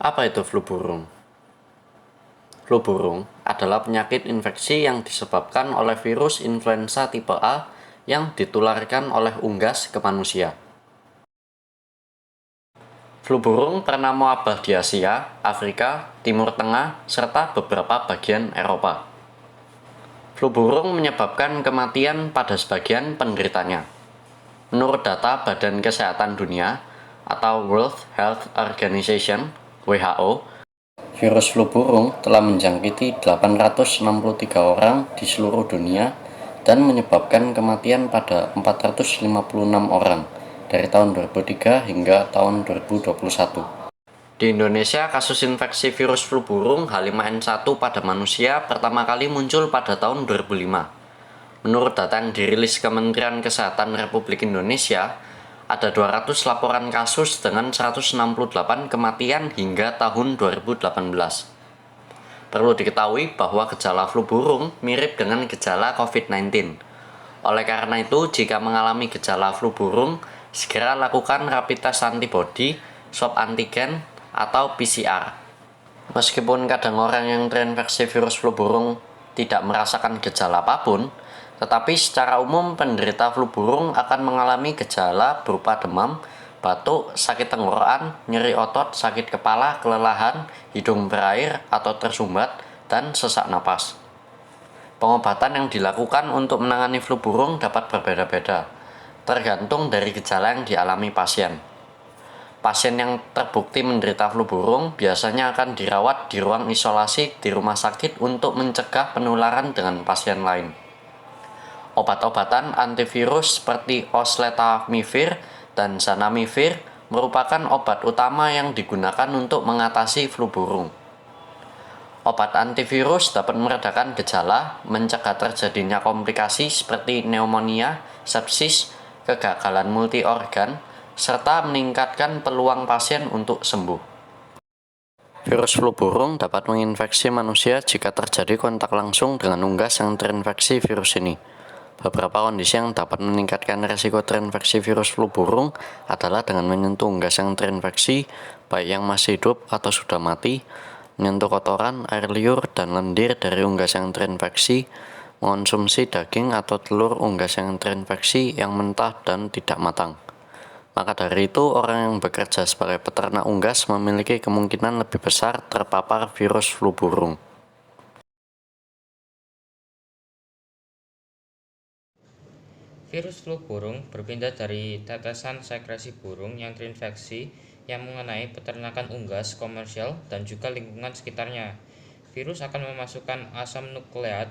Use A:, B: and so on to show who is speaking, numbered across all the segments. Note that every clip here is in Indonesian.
A: Apa itu flu burung? Flu burung adalah penyakit infeksi yang disebabkan oleh virus influenza tipe A yang ditularkan oleh unggas ke manusia. Flu burung pernah mewabah di Asia, Afrika, Timur Tengah, serta beberapa bagian Eropa. Flu burung menyebabkan kematian pada sebagian penderitanya. Menurut data Badan Kesehatan Dunia atau World Health Organization (WHO), virus flu burung telah menjangkiti 863 orang di seluruh dunia dan menyebabkan kematian pada 456 orang dari tahun 2003 hingga tahun 2021. Di Indonesia, kasus infeksi virus flu burung H5N1 pada manusia pertama kali muncul pada tahun 2005. Menurut data yang dirilis Kementerian Kesehatan Republik Indonesia, ada 200 laporan kasus dengan 168 kematian hingga tahun 2018. Perlu diketahui bahwa gejala flu burung mirip dengan gejala COVID-19. Oleh karena itu, jika mengalami gejala flu burung, segera lakukan rapid test antibody, swab antigen, atau PCR. Meskipun kadang orang yang terinfeksi virus flu burung tidak merasakan gejala apapun, tetapi secara umum penderita flu burung akan mengalami gejala berupa demam, batuk, sakit tenggorokan, nyeri otot, sakit kepala, kelelahan, hidung berair atau tersumbat, dan sesak napas. Pengobatan yang dilakukan untuk menangani flu burung dapat berbeda-beda, tergantung dari gejala yang dialami pasien. Pasien yang terbukti menderita flu burung biasanya akan dirawat di ruang isolasi di rumah sakit untuk mencegah penularan dengan pasien lain. Obat-obatan antivirus seperti oseltamivir dan zanamivir merupakan obat utama yang digunakan untuk mengatasi flu burung. Obat antivirus dapat meredakan gejala, mencegah terjadinya komplikasi seperti pneumonia, sepsis, kegagalan multi-organ, serta meningkatkan peluang pasien untuk sembuh. Virus flu burung dapat menginfeksi manusia jika terjadi kontak langsung dengan unggas yang terinfeksi virus ini. Beberapa kondisi yang dapat meningkatkan risiko terinfeksi virus flu burung adalah dengan menyentuh unggas yang terinfeksi, baik yang masih hidup atau sudah mati, menyentuh kotoran, air liur, dan lendir dari unggas yang terinfeksi, mengonsumsi daging atau telur unggas yang terinfeksi yang mentah dan tidak matang. Maka dari itu, orang yang bekerja sebagai peternak unggas memiliki kemungkinan lebih besar terpapar virus flu burung.
B: Virus flu burung berpindah dari tetesan sekresi burung yang terinfeksi yang mengenai peternakan unggas komersial dan juga lingkungan sekitarnya. Virus akan memasukkan asam nukleat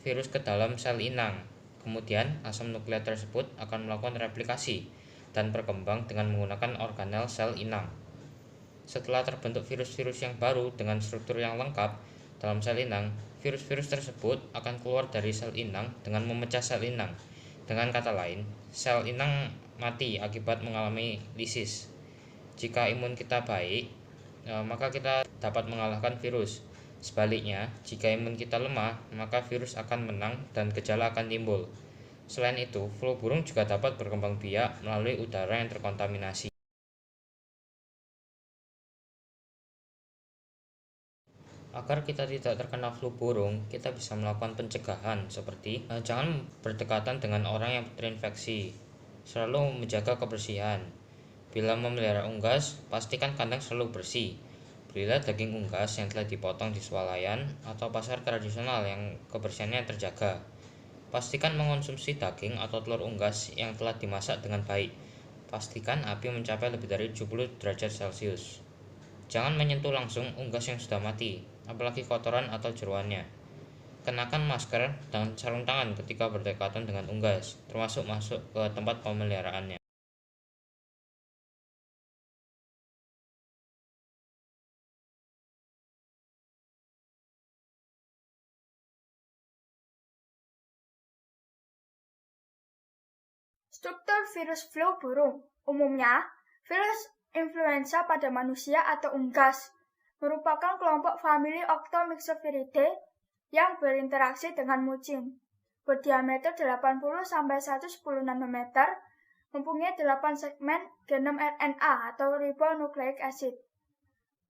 B: virus ke dalam sel inang. Kemudian, asam nukleat tersebut akan melakukan replikasi dan berkembang dengan menggunakan organel sel inang. Setelah terbentuk virus-virus yang baru dengan struktur yang lengkap dalam sel inang, virus-virus tersebut akan keluar dari sel inang dengan memecah sel inang. Dengan kata lain, sel inang mati akibat mengalami lisis. Jika imun kita baik, maka kita dapat mengalahkan virus. Sebaliknya, jika imun kita lemah, maka virus akan menang dan gejala akan timbul. Selain itu, flu burung juga dapat berkembang biak melalui udara yang terkontaminasi. Agar kita tidak terkena flu burung, kita bisa melakukan pencegahan seperti jangan berdekatan dengan orang yang terinfeksi. Selalu menjaga kebersihan. Bila memelihara unggas, pastikan kandang selalu bersih. Belilah daging unggas yang telah dipotong di swalayan atau pasar tradisional yang kebersihannya terjaga. Pastikan mengonsumsi daging atau telur unggas yang telah dimasak dengan baik. Pastikan api mencapai lebih dari 70 derajat Celcius. Jangan menyentuh langsung unggas yang sudah mati, apalagi kotoran atau jeroannya. Kenakan masker dan sarung tangan ketika berdekatan dengan unggas, termasuk masuk ke tempat pemeliharaannya.
C: Struktur virus flu burung. Umumnya, virus influenza pada manusia atau unggas merupakan kelompok famili Octomyxoviridae yang berinteraksi dengan mucin. Berdiameter 80-110 nanometer, mempunyai 8 segmen genom RNA atau ribonucleic acid.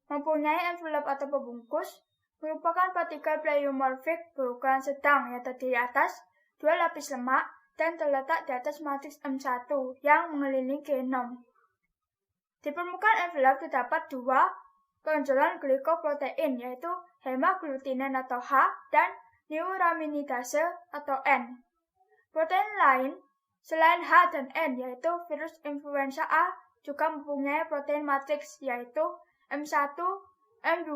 C: mempunyai envelope atau pembungkus, merupakan partikel pleomorfik berukuran sedang yang terdiri atas 2 lapis lemak dan terletak di atas matriks M1 yang mengelilingi genom. Di permukaan envelope terdapat 2 tonjolan glikoprotein, yaitu hemaglutinin atau H dan neuraminidase atau N. Protein lain selain H dan N, yaitu virus influenza A, juga mempunyai protein matriks, yaitu M1, M2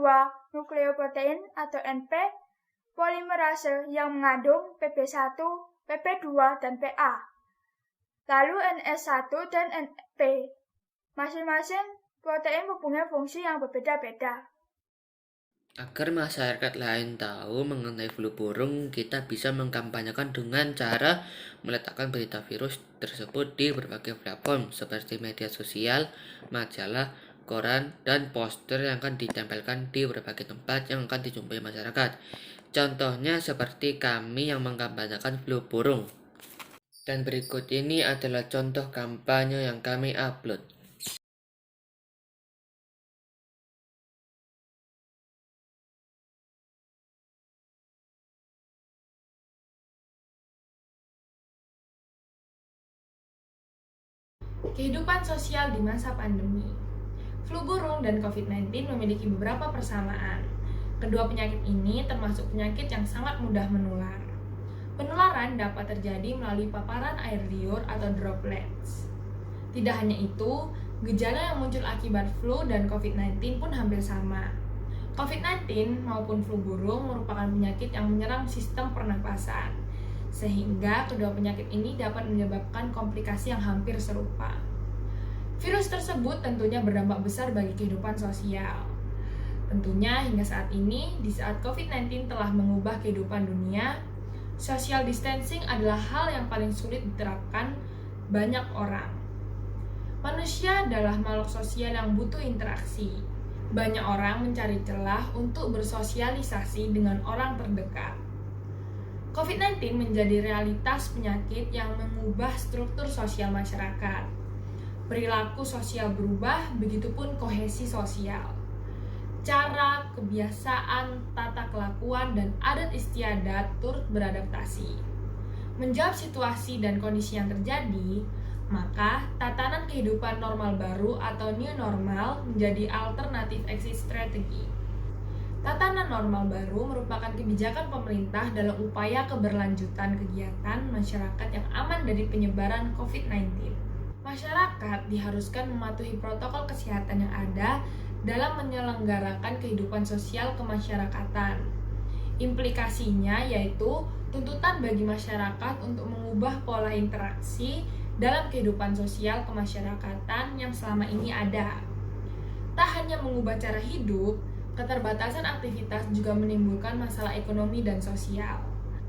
C: nukleoprotein atau NP, polimerase yang mengandung PB1, PP2, dan PA. Lalu NS1 dan NP. Masing-masing protein mempunyai fungsi yang berbeda-beda.
D: Agar masyarakat lain tahu mengenai flu burung, kita bisa mengkampanyekan dengan cara meletakkan berita virus tersebut di berbagai platform seperti media sosial, majalah, koran, dan poster yang akan ditempelkan di berbagai tempat yang akan dijumpai masyarakat. Contohnya seperti kami yang mengkampanyekan flu burung. Dan berikut ini adalah contoh kampanye yang kami upload.
E: Kehidupan sosial di masa pandemi. Flu burung dan COVID-19 memiliki beberapa persamaan. Kedua penyakit ini termasuk penyakit yang sangat mudah menular. Penularan dapat terjadi melalui paparan air liur atau droplets. Tidak hanya itu, gejala yang muncul akibat flu dan COVID-19 pun hampir sama. COVID-19 maupun flu burung merupakan penyakit yang menyerang sistem pernapasan, sehingga kedua penyakit ini dapat menyebabkan komplikasi yang hampir serupa. Virus tersebut tentunya berdampak besar bagi kehidupan sosial. Tentunya hingga saat ini, di saat COVID-19 telah mengubah kehidupan dunia, social distancing adalah hal yang paling sulit diterapkan banyak orang. Manusia adalah makhluk sosial yang butuh interaksi. Banyak orang mencari celah untuk bersosialisasi dengan orang terdekat. COVID-19 menjadi realitas penyakit yang mengubah struktur sosial masyarakat. Perilaku sosial berubah, begitupun kohesi sosial. Cara, kebiasaan, tata kelakuan, dan adat istiadat turut beradaptasi. Menjawab situasi dan kondisi yang terjadi, maka tatanan kehidupan normal baru atau new normal menjadi alternatif exit strategi. Tatanan normal baru merupakan kebijakan pemerintah dalam upaya keberlanjutan kegiatan masyarakat yang aman dari penyebaran COVID-19. Masyarakat diharuskan mematuhi protokol kesehatan yang ada dalam menyelenggarakan kehidupan sosial kemasyarakatan. Implikasinya yaitu tuntutan bagi masyarakat untuk mengubah pola interaksi dalam kehidupan sosial kemasyarakatan yang selama ini ada. Tak hanya mengubah cara hidup, keterbatasan aktivitas juga menimbulkan masalah ekonomi dan sosial.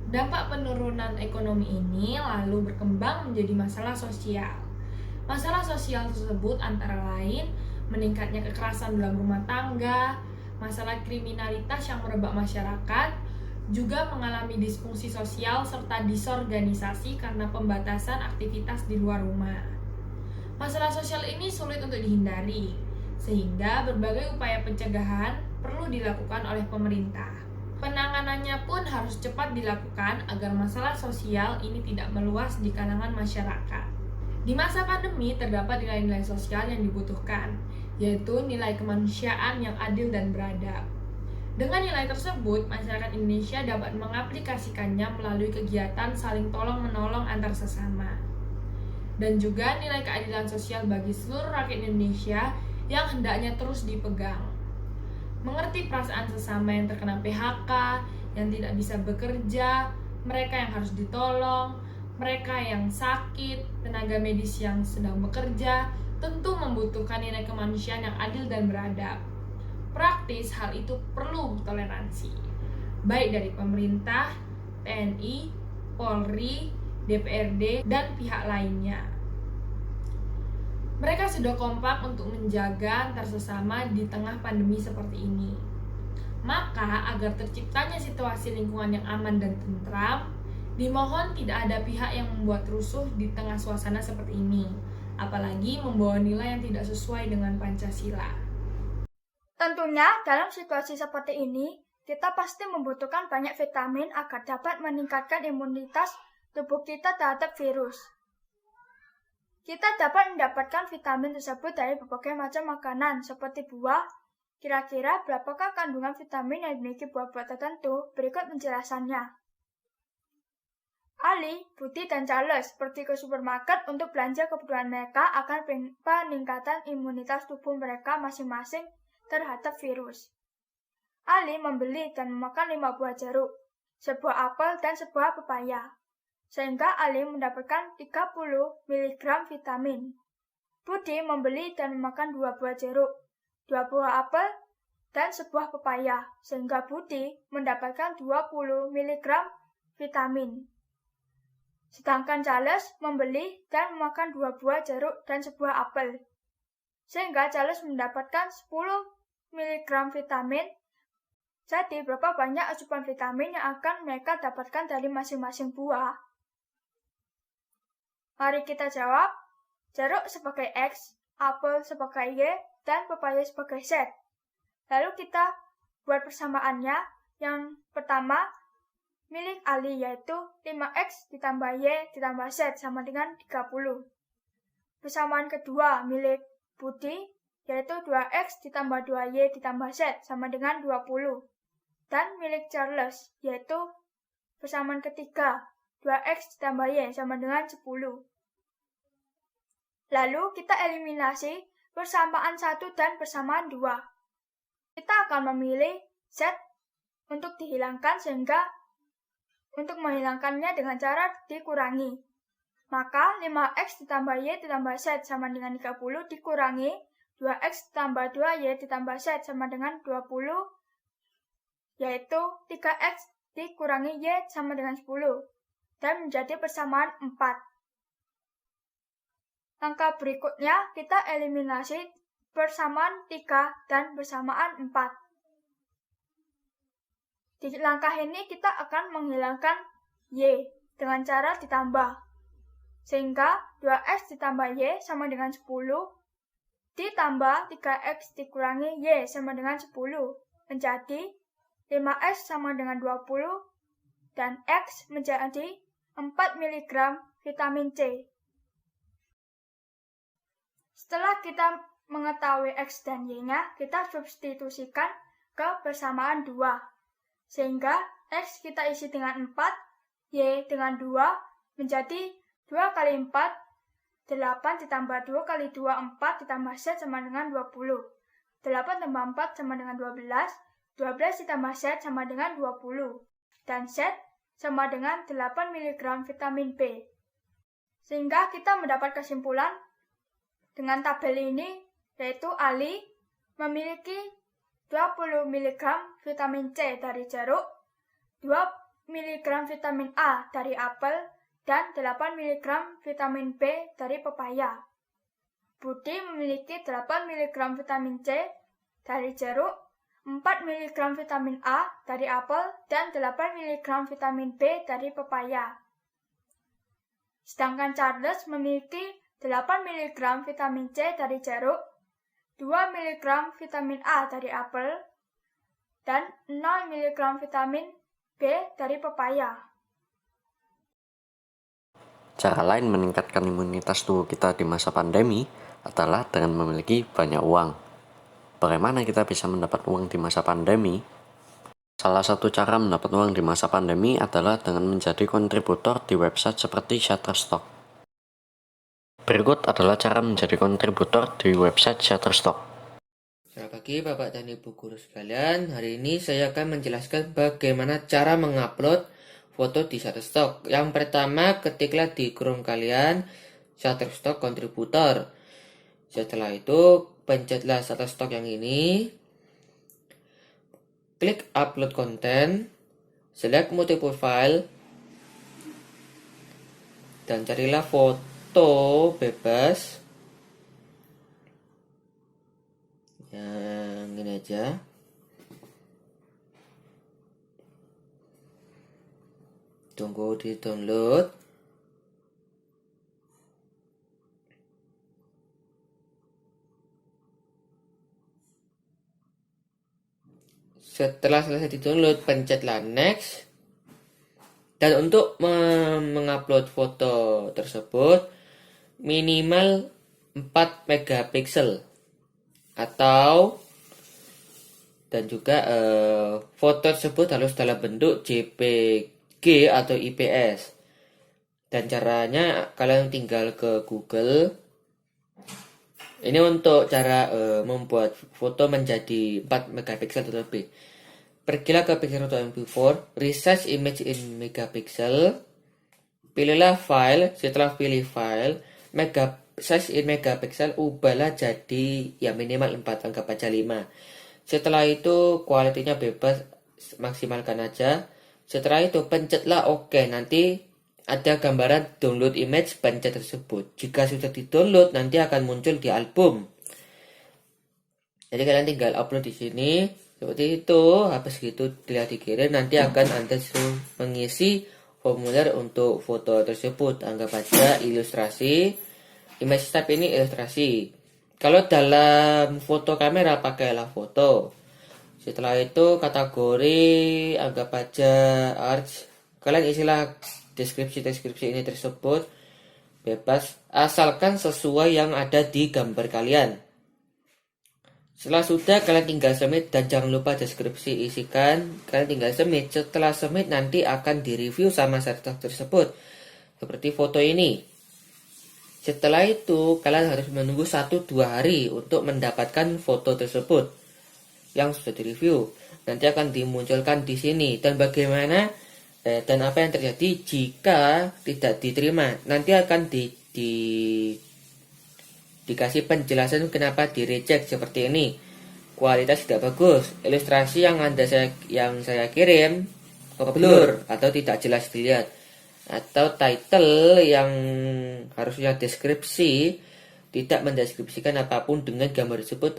E: Dampak penurunan ekonomi ini lalu berkembang menjadi masalah sosial. Masalah sosial tersebut antara lain meningkatnya kekerasan dalam rumah tangga, masalah kriminalitas yang merebak masyarakat, juga mengalami disfungsi sosial serta disorganisasi karena pembatasan aktivitas di luar rumah. Masalah sosial ini sulit untuk dihindari, sehingga berbagai upaya pencegahan perlu dilakukan oleh pemerintah. Penanganannya pun harus cepat dilakukan agar masalah sosial ini tidak meluas di kalangan masyarakat. Di masa pandemi terdapat nilai-nilai sosial yang dibutuhkan, yaitu nilai kemanusiaan yang adil dan beradab. Dengan nilai tersebut, masyarakat Indonesia dapat mengaplikasikannya melalui kegiatan saling tolong-menolong antar sesama. Dan juga nilai keadilan sosial bagi seluruh rakyat Indonesia yang hendaknya terus dipegang. Mengerti perasaan sesama yang terkena PHK, yang tidak bisa bekerja, mereka yang harus ditolong, mereka yang sakit, tenaga medis yang sedang bekerja, tentu membutuhkan nilai kemanusiaan yang adil dan beradab. Praktis, hal itu perlu toleransi, baik dari pemerintah, TNI, Polri, DPRD, dan pihak lainnya. Mereka sudah kompak untuk menjaga antar sesama di tengah pandemi seperti ini. Maka, agar terciptanya situasi lingkungan yang aman dan tentram, dimohon tidak ada pihak yang membuat rusuh di tengah suasana seperti ini, apalagi membawa nilai yang tidak sesuai dengan Pancasila.
C: Tentunya dalam situasi seperti ini, kita pasti membutuhkan banyak vitamin agar dapat meningkatkan imunitas tubuh kita terhadap virus. Kita dapat mendapatkan vitamin tersebut dari berbagai macam makanan seperti buah. Kira-kira berapakah kandungan vitamin yang dimiliki buah-buah tertentu? Berikut penjelasannya. Ali, Budi, dan Charles pergi ke supermarket untuk belanja kebutuhan mereka akan peningkatan imunitas tubuh mereka masing-masing terhadap virus. Ali membeli dan memakan 5 buah jeruk, sebuah apel, dan sebuah pepaya. Sehingga Ali mendapatkan 30 mg vitamin. Budi membeli dan memakan 2 buah jeruk, 2 buah apel, dan sebuah pepaya. Sehingga Budi mendapatkan 20 mg vitamin. Sedangkan Charles membeli dan memakan 2 buah jeruk dan sebuah apel. Sehingga Charles mendapatkan 10 mg vitamin. Jadi, berapa banyak asupan vitamin yang akan mereka dapatkan dari masing-masing buah? Mari kita jawab. Jeruk sebagai X, apel sebagai Y, dan pepaya sebagai Z. Lalu kita buat persamaannya. Yang pertama, milik Ali yaitu 5X ditambah Y ditambah Z sama dengan 30. Persamaan kedua milik Budi yaitu 2X ditambah 2Y ditambah Z sama dengan 20. Dan milik Charles yaitu persamaan ketiga 2X ditambah Y sama dengan 10. Lalu kita eliminasi persamaan 1 dan persamaan 2. Kita akan memilih Z untuk dihilangkan sehingga untuk menghilangkannya dengan cara dikurangi. Maka 5X ditambah Y ditambah Z sama dengan 30 dikurangi 2X ditambah 2Y ditambah Z sama dengan 20, yaitu 3X dikurangi Y sama dengan 10, dan menjadi persamaan 4. Langkah berikutnya kita eliminasi persamaan 3 dan persamaan 4. Di langkah ini kita akan menghilangkan Y dengan cara ditambah. Sehingga 2X ditambah Y sama dengan 10, ditambah 3X dikurangi Y sama dengan 10, menjadi 5X sama dengan 20, dan X menjadi 4 mg vitamin C. Setelah kita mengetahui X dan Y-nya, kita substitusikan ke persamaan 2. Sehingga X kita isi dengan 4, Y dengan 2, menjadi 2 kali 4, 8 ditambah 2 kali 2, 4 ditambah Z sama dengan 20. 8 tambah 4 sama dengan 12, 12 ditambah Z sama dengan 20. Dan Z sama dengan 8 mg vitamin B. Sehingga kita mendapat kesimpulan dengan tabel ini, yaitu Ali memiliki 20 mg vitamin C dari jeruk, 2 mg vitamin A dari apel, dan 8 mg vitamin B dari pepaya. Budi memiliki 8 mg vitamin C dari jeruk, 4 mg vitamin A dari apel, dan 8 mg vitamin B dari pepaya. Sedangkan Charles memiliki 8 mg vitamin C dari jeruk, 2 mg vitamin A dari apel, dan 0 mg vitamin B dari pepaya.
A: Cara lain meningkatkan imunitas tubuh kita di masa pandemi adalah dengan memiliki banyak uang. Bagaimana kita bisa mendapat uang di masa pandemi? Salah satu cara mendapat uang di masa pandemi adalah dengan menjadi kontributor di website seperti Shutterstock. Berikut adalah cara menjadi kontributor di website Shutterstock.
D: Selamat pagi Bapak dan Ibu guru sekalian. Hari ini saya akan menjelaskan bagaimana cara mengupload foto di Shutterstock. Yang pertama, ketiklah di Chrome kalian Shutterstock kontributor. Setelah itu, pencetlah Shutterstock yang ini. Klik upload content, select multiple file, dan carilah foto bebas yang ini aja. Tunggu di download. Setelah selesai di-download, pencetlah next. Dan untuk mengupload foto tersebut minimal 4 megapiksel atau dan juga foto tersebut harus dalam bentuk JPG atau IPS. Dan caranya kalian tinggal ke Google. Ini untuk cara membuat foto menjadi 4 megapiksel atau lebih. Pergilah ke pixel.mp4, resize image in megapixel. Pilihlah file, setelah pilih file, size in megapixel ubahlah jadi ya minimal 4, anggap aja 5. Setelah itu kualitinya bebas, maksimalkan aja. Setelah itu pencetlah OK. Nanti ada gambaran download image, pencet tersebut. Jika sudah di-download, nanti akan muncul di album. Jadi kalian tinggal upload di sini seperti itu. Habis gitu dilihat dikirim, nanti akan Anda mengisi formulir untuk foto tersebut. Anggap aja ilustrasi. Image type ini ilustrasi. Kalau dalam foto kamera pakailah foto. Setelah itu kategori anggap aja arts. Kalian isilah deskripsi ini tersebut bebas asalkan sesuai yang ada di gambar kalian. Setelah sudah kalian tinggal submit dan jangan lupa deskripsi isikan. Kalian tinggal submit. Setelah submit nanti akan direview sama server tersebut. Seperti foto ini. Setelah itu, kalian harus menunggu 1-2 hari untuk mendapatkan foto tersebut yang sudah direview. Nanti akan dimunculkan di sini. Dan bagaimana dan apa yang terjadi jika tidak diterima. Nanti akan dikasih penjelasan kenapa di reject seperti ini. Kualitas tidak bagus. Ilustrasi yang saya kirim blur atau tidak jelas dilihat. Atau title yang harusnya deskripsi tidak mendeskripsikan apapun dengan gambar tersebut.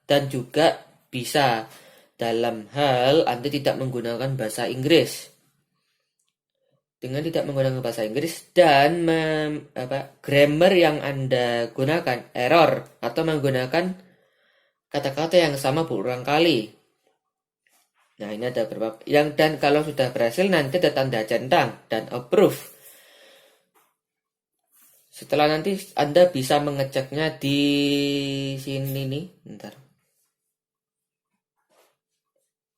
D: Dan juga bisa dalam hal Anda tidak menggunakan bahasa Inggris. Dengan tidak menggunakan bahasa Inggris dan grammar yang Anda gunakan error atau menggunakan kata-kata yang sama berulang kali. Nah, ini ada beberapa dan kalau sudah berhasil nanti ada tanda centang dan approve. Setelah nanti Anda bisa mengeceknya di sini nih, bentar.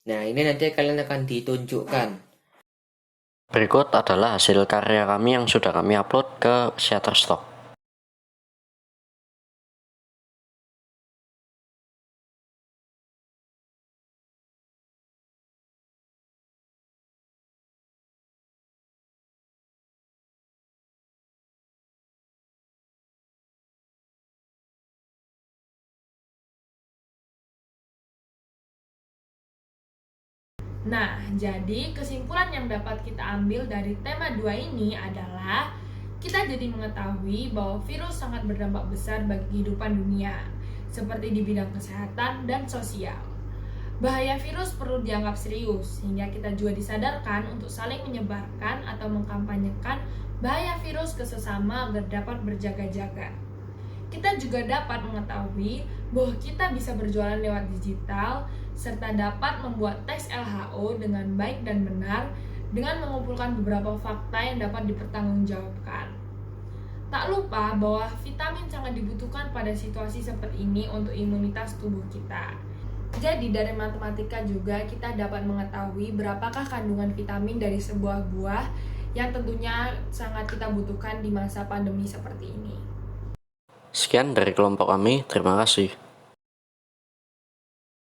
D: Nah, ini nanti kalian akan ditunjukkan.
A: Berikut adalah hasil karya kami yang sudah kami upload ke Shutterstock.
E: Nah, jadi kesimpulan yang dapat kita ambil dari tema 2 ini adalah kita jadi mengetahui bahwa virus sangat berdampak besar bagi kehidupan dunia, seperti di bidang kesehatan dan sosial. Bahaya virus perlu dianggap serius, sehingga kita juga disadarkan untuk saling menyebarkan atau mengkampanyekan bahaya virus ke sesama agar dapat berjaga-jaga. Kita juga dapat mengetahui bahwa kita bisa berjualan lewat digital, serta dapat membuat teks LHO dengan baik dan benar dengan mengumpulkan beberapa fakta yang dapat dipertanggungjawabkan. Tak lupa bahwa vitamin sangat dibutuhkan pada situasi seperti ini untuk imunitas tubuh kita. Jadi dari matematika juga kita dapat mengetahui berapakah kandungan vitamin dari sebuah buah yang tentunya sangat kita butuhkan di masa pandemi seperti ini.
A: Sekian dari kelompok kami, terima kasih.